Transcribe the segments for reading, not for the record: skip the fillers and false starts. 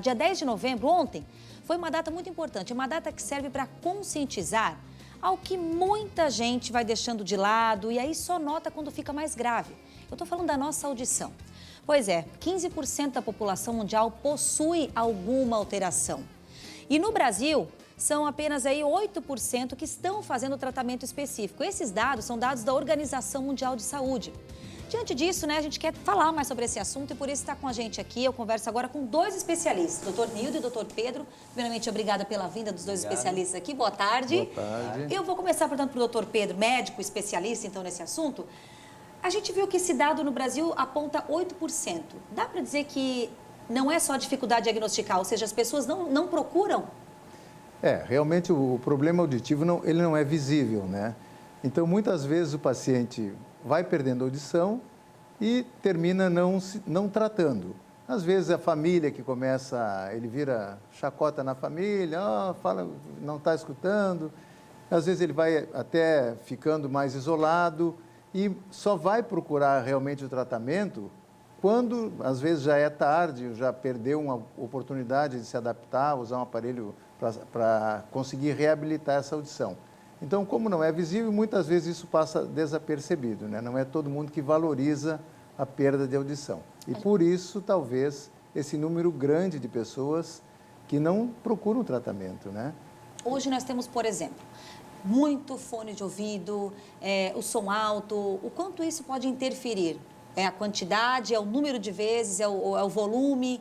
Dia 10 de novembro, ontem, foi uma data muito importante, uma data que serve para conscientizar ao que muita gente vai deixando de lado e aí só nota quando fica mais grave. Eu estou falando da nossa audição. Pois é, 15% da população mundial possui alguma alteração. E no Brasil, são apenas aí 8% que estão fazendo tratamento específico. Esses dados são dados da Organização Mundial de Saúde. Diante disso, a gente quer falar mais sobre esse assunto e por isso está com a gente aqui. Eu converso agora com dois especialistas, Dr. Nildo e Dr. Pedro. Primeiramente, obrigada pela vinda dos dois especialistas aqui. Boa tarde. Boa tarde. Eu vou começar, portanto, para o Dr. Pedro, médico especialista, então, nesse assunto. A gente viu que esse dado no Brasil aponta 8%. Dá para dizer que não é só dificuldade diagnosticar, ou seja, as pessoas não procuram? Realmente o problema auditivo ele não é visível, né? Então, muitas vezes o paciente vai perdendo audição e termina não tratando. Às vezes a família que começa, ele vira chacota na família, fala, não está escutando. Às vezes ele vai até ficando mais isolado e só vai procurar realmente o tratamento quando, às vezes, já é tarde, já perdeu uma oportunidade de se adaptar, usar um aparelho para conseguir reabilitar essa audição. Então, como não é visível, muitas vezes isso passa desapercebido, né? Não é todo mundo que valoriza a perda de audição. E por isso, talvez, esse número grande de pessoas que não procuram tratamento, né? Hoje nós temos, por exemplo, muito fone de ouvido, o som alto. O quanto isso pode interferir? É a quantidade, é o número de vezes, é o volume?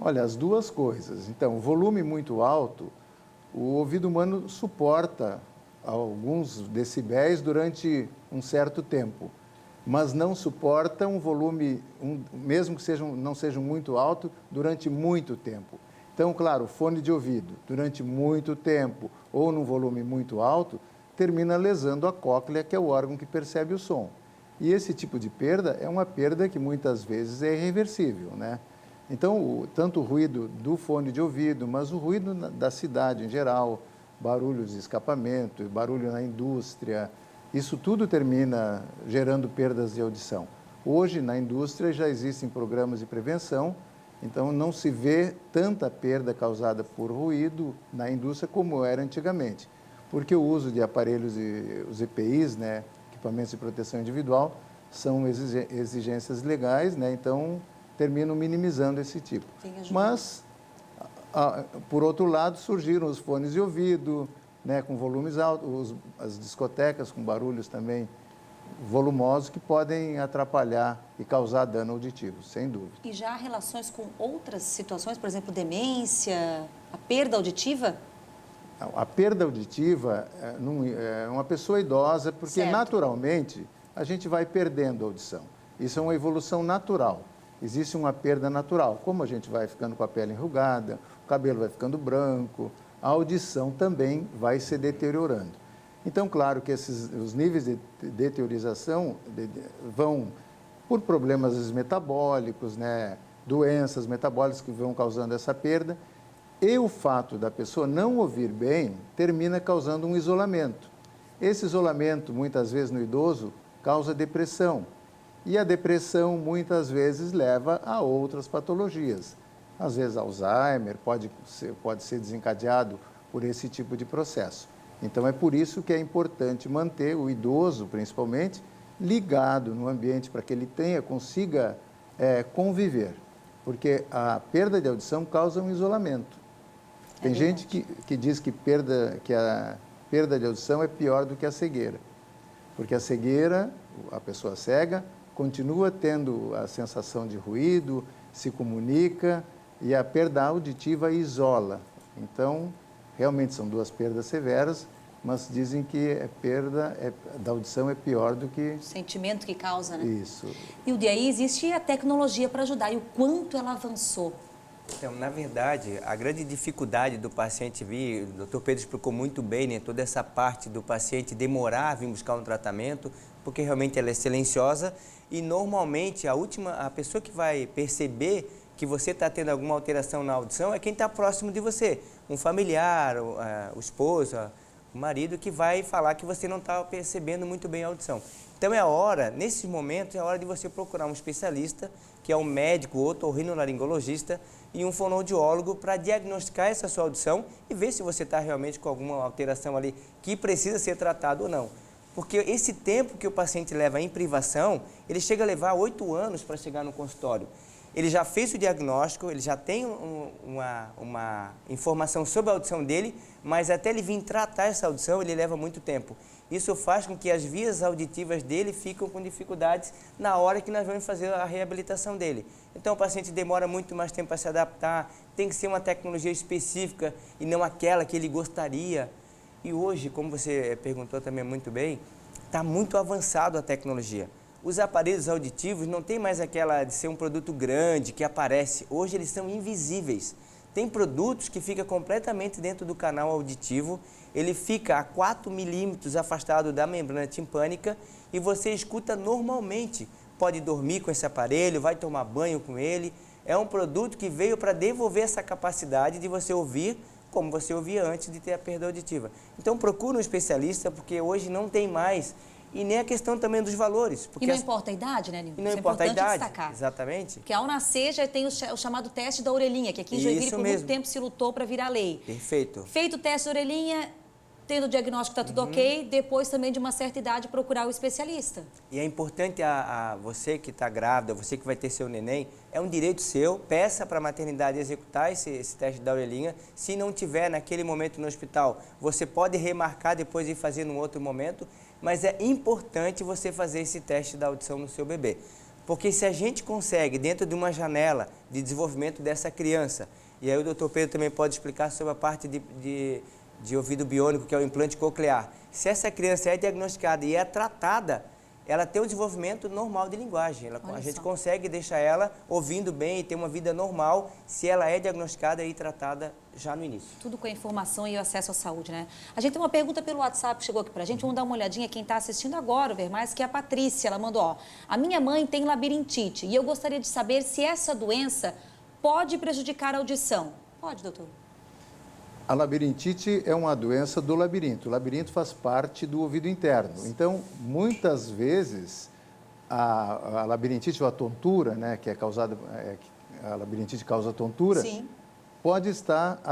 Olha, as duas coisas. Então, o volume muito alto, o ouvido humano suporta alguns decibéis durante um certo tempo, mas não suporta um volume, mesmo que não seja muito alto, durante muito tempo. Então, claro, fone de ouvido durante muito tempo ou num volume muito alto, termina lesando a cóclea, que é o órgão que percebe o som. E esse tipo de perda é uma perda que muitas vezes é irreversível, né? Então, tanto o ruído do fone de ouvido, mas o ruído da cidade em geral, barulhos de escapamento, barulho na indústria, isso tudo termina gerando perdas de audição. Hoje, na indústria, já existem programas de prevenção, então não se vê tanta perda causada por ruído na indústria como era antigamente, porque o uso de aparelhos, os EPIs, né, equipamentos de proteção individual, são exigências legais, né, então terminam minimizando esse tipo. Mas, por outro lado, surgiram os fones de ouvido, né, com volumes altos, as discotecas com barulhos também volumosos que podem atrapalhar e causar dano auditivo, sem dúvida. E já há relações com outras situações, por exemplo, demência, a perda auditiva? A perda auditiva é uma pessoa idosa, porque naturalmente a gente vai perdendo a audição. Isso é uma evolução natural. Existe uma perda natural, como a gente vai ficando com a pele enrugada, o cabelo vai ficando branco, a audição também vai se deteriorando. Então, claro que os níveis de deteriorização vão por problemas metabólicos, né, doenças metabólicas que vão causando essa perda, e o fato da pessoa não ouvir bem termina causando um isolamento. Esse isolamento, muitas vezes no idoso, causa depressão. E a depressão, muitas vezes, leva a outras patologias. Às vezes, Alzheimer pode ser desencadeado por esse tipo de processo. Então, é por isso que é importante manter o idoso, principalmente, ligado no ambiente para que ele consiga conviver. Porque a perda de audição causa um isolamento. Tem gente que diz que a perda de audição é pior do que a cegueira. Porque a cegueira, a pessoa cega, continua tendo a sensação de ruído, se comunica e a perda auditiva isola. Então, realmente são duas perdas severas, mas dizem que a perda da audição é pior do que... O sentimento que causa, né? Isso. E aí existe a tecnologia para ajudar. E o quanto ela avançou? Então, na verdade, a grande dificuldade do paciente vir, o Dr. Pedro explicou muito bem, né, toda essa parte do paciente demorar a vir buscar um tratamento, porque realmente ela é silenciosa e normalmente a pessoa que vai perceber que você está tendo alguma alteração na audição é quem está próximo de você, um familiar, o esposo, o marido, que vai falar que você não está percebendo muito bem a audição. Então é hora, nesses momentos, é hora de você procurar um especialista, que é um médico otorrinolaringologista, e um fonoaudiólogo para diagnosticar essa sua audição e ver se você está realmente com alguma alteração ali que precisa ser tratado ou não. Porque esse tempo que o paciente leva em privação, ele chega a levar 8 anos para chegar no consultório. Ele já fez o diagnóstico, ele já tem uma informação sobre a audição dele, mas até ele vir tratar essa audição, ele leva muito tempo. Isso faz com que as vias auditivas dele fiquem com dificuldades na hora que nós vamos fazer a reabilitação dele. Então, o paciente demora muito mais tempo para se adaptar, tem que ser uma tecnologia específica e não aquela que ele gostaria. E hoje, como você perguntou também muito bem, está muito avançado a tecnologia. Os aparelhos auditivos não tem mais aquela de ser um produto grande que aparece. Hoje eles são invisíveis. Tem produtos que ficam completamente dentro do canal auditivo, ele fica a 4 milímetros afastado da membrana timpânica e você escuta normalmente. Pode dormir com esse aparelho, vai tomar banho com ele. É um produto que veio para devolver essa capacidade de você ouvir como você ouvia antes de ter a perda auditiva. Então procura um especialista, porque hoje não tem mais. E nem a questão também dos valores. E não importa a idade, né, Nilton? E não Isso importa é a importante idade, destacar. exatamente. Porque ao nascer já tem o chamado teste da orelhinha, que aqui em Joinville por muito tempo se lutou para virar lei. Perfeito. Feito o teste da orelhinha, tendo o diagnóstico que está tudo ok, depois também de uma certa idade procurar o especialista. E é importante a você que está grávida, você que vai ter seu neném, é um direito seu, peça para a maternidade executar esse teste da orelhinha. Se não tiver naquele momento no hospital, você pode remarcar depois e fazer num outro momento, mas é importante você fazer esse teste da audição no seu bebê. Porque se a gente consegue, dentro de uma janela de desenvolvimento dessa criança, e aí o doutor Pedro também pode explicar sobre a parte de ouvido biônico, que é o implante coclear. Se essa criança é diagnosticada e é tratada, ela tem um desenvolvimento normal de linguagem. A gente consegue deixar ela ouvindo bem e ter uma vida normal se ela é diagnosticada e tratada já no início. Tudo com a informação e o acesso à saúde, né? A gente tem uma pergunta pelo WhatsApp que chegou aqui pra gente. Vamos dar uma olhadinha quem está assistindo agora, ver mais, que é a Patrícia. Ela mandou, ó, a minha mãe tem labirintite e eu gostaria de saber se essa doença pode prejudicar a audição. Pode, doutor? A labirintite é uma doença do labirinto. O labirinto faz parte do ouvido interno. Então, muitas vezes, a labirintite ou a tontura, né, que é causada, a labirintite causa tontura, sim, pode estar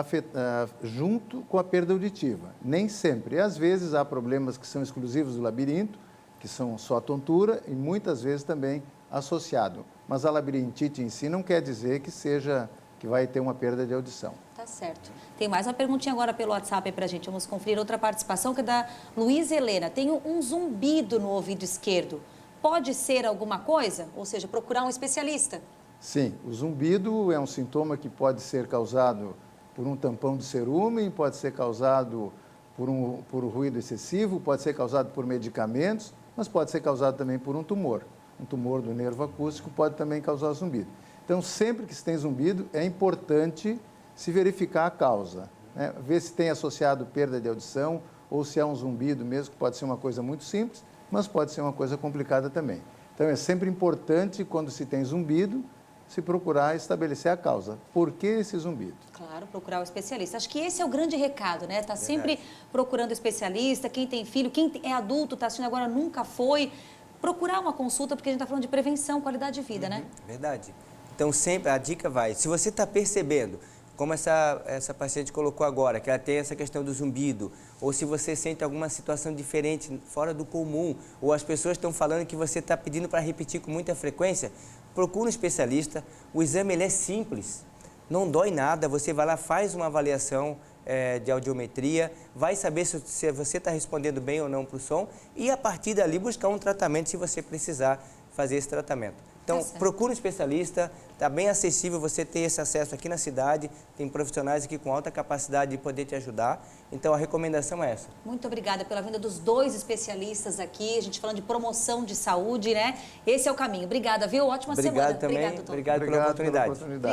junto com a perda auditiva. Nem sempre. E, às vezes, há problemas que são exclusivos do labirinto, que são só a tontura, e muitas vezes também associado. Mas a labirintite em si não quer dizer que vai ter uma perda de audição. Tá certo. Tem mais uma perguntinha agora pelo WhatsApp aí pra gente. Vamos conferir outra participação que é da Luísa Helena. Tenho um zumbido no ouvido esquerdo. Pode ser alguma coisa? Ou seja, procurar um especialista? Sim, o zumbido é um sintoma que pode ser causado por um tampão de cerumen, pode ser causado por um ruído excessivo, pode ser causado por medicamentos, mas pode ser causado também por um tumor. Um tumor do nervo acústico pode também causar zumbido. Então, sempre que se tem zumbido, é importante se verificar a causa, né? Ver se tem associado perda de audição ou se é um zumbido mesmo, que pode ser uma coisa muito simples, mas pode ser uma coisa complicada também. Então, é sempre importante, quando se tem zumbido, se procurar estabelecer a causa. Por que esse zumbido? Claro, procurar o especialista. Acho que esse é o grande recado, né? Tá sempre procurando especialista, quem tem filho, quem é adulto, está assistindo agora, nunca foi. Procurar uma consulta, porque a gente está falando de prevenção, qualidade de vida, né? Verdade. Então, sempre a dica vai, se você está percebendo, como essa paciente colocou agora, que ela tem essa questão do zumbido, ou se você sente alguma situação diferente, fora do comum, ou as pessoas estão falando que você está pedindo para repetir com muita frequência, procura um especialista. O exame ele é simples, não dói nada, você vai lá, faz uma avaliação de audiometria, vai saber se você está respondendo bem ou não para o som e a partir dali buscar um tratamento se você precisar fazer esse tratamento. Então, procura um especialista, está bem acessível você ter esse acesso aqui na cidade, tem profissionais aqui com alta capacidade de poder te ajudar, então a recomendação é essa. Muito obrigada pela vinda dos dois especialistas aqui, a gente falando de promoção de saúde, né? Esse é o caminho. Obrigada, viu? Ótima semana. Obrigado também, obrigado pela oportunidade.